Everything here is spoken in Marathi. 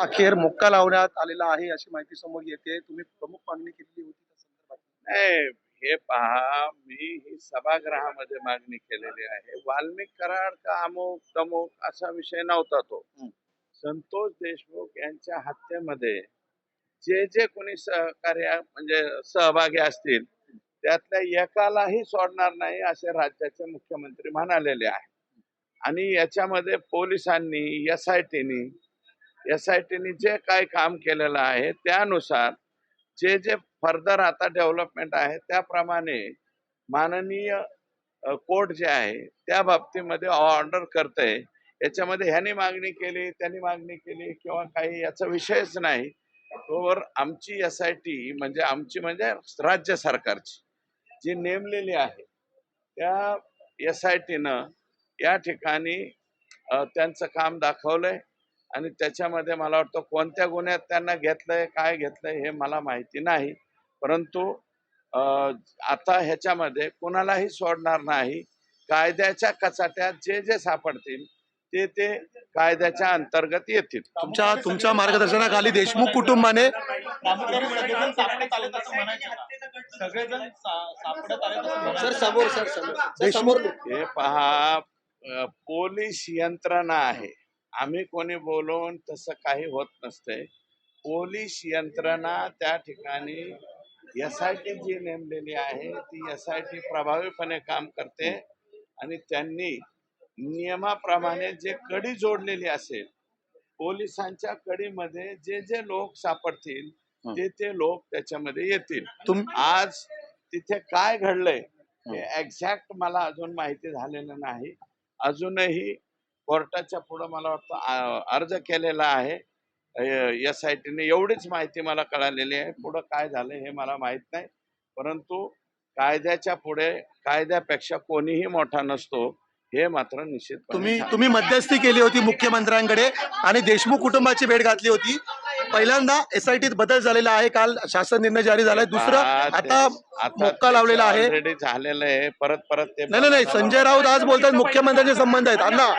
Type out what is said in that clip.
अखेर मोक्का लावण्यात आलेला आहे अशी माहिती समोर येते. तुम्ही प्रमुख मागणी केलेली होती त्या संदर्भात. नाही, हे पहा, मी ही सभागृहामध्ये मागणी केलेली आहे. वाल्मिक कराड का अमुक तमुक असा विषय नव्हता तो. संतोष देशमुख यांच्या हत्येमध्ये जे जे कोणी सहकार्य म्हणजे सहभागी असतील त्यातल्या एकालाही सोडणार नाही असे राज्याचे मुख्यमंत्री म्हणालेले आहे. आणि याच्यामध्ये पोलिसांनी एसआयटीनी जे काय काम केलेलं आहे त्यानुसार जे जे फर्दर आता डेव्हलपमेंट आहे त्याप्रमाणे माननीय कोर्ट जे आहे त्या बाबतीमध्ये ऑर्डर करते. याच्यामध्ये ह्यानी मागणी केली त्यांनी मागणी केली किंवा काही याचा विषयच नाही. तोवर आमची एसआयटी म्हणजे आमची म्हणजे राज्य सरकारची जी नेमलेली आहे त्या एसआयटीनं या ठिकाणी त्यांचं काम दाखवलंय आणि त्याच्यामध्ये मला वाटतं कोणत्या गुन्ह्यात त्यांना घेतलंय काय घेतलंय हे मला माहिती नाही. परंतु आता ह्याच्यामध्ये कुणालाही सोडणार नाही. कायद्याच्या कचाट्यात जे जे सापडतील ते कायद्याच्या अंतर्गत येतील. तुमच्या मार्गदर्शनाखाली देशमुख कुटुंबाने हे पहा, पोलीस यंत्रणा आहे. आम्ही कोणी बोलून तसं काही होत नसतंय. पोलीस यंत्रणा त्या ठिकाणी एसआयटी जी नेमलेली आहे ती एसआयटी प्रभावीपणे काम करते आणि त्यांनी नियमाप्रमाणे जे कडी जोडलेली असेल पोलिसांच्या कडीमध्ये जे जे लोक सापडतील ते लोक त्याच्यामध्ये येतील. आज तिथे काय घडलंय हे एक्झॅक्ट मला अजून माहिती झालेलं नाही. अजूनही कोर्टाच्या पुढे मला वाटतं अर्ज केलेला आहे एसआयटीने. एवढीच माहिती मला कळालेली आहे. पुढं काय झालं हे मला माहित नाही. परंतु कायद्याच्या पुढे कायद्यापेक्षा कोणीही मोठा नसतो हे मात्र निश्चित. तुम्ही मध्यस्थी केली होती मुख्यमंत्र्यांकडे आणि देशमुख कुटुंबाची भेट घातली होती. पहिल्यांदा एसआयटीत बदल झालेला आहे. काल शासन निर्णय जारी झालाय. दुसरं आता मोक्का लावलेला आहे. ऑलरेडी झालेलं आहे. परत ते नाही संजय राऊत आज बोलतात मुख्यमंत्र्यांचे संबंध आहेत. अण्णा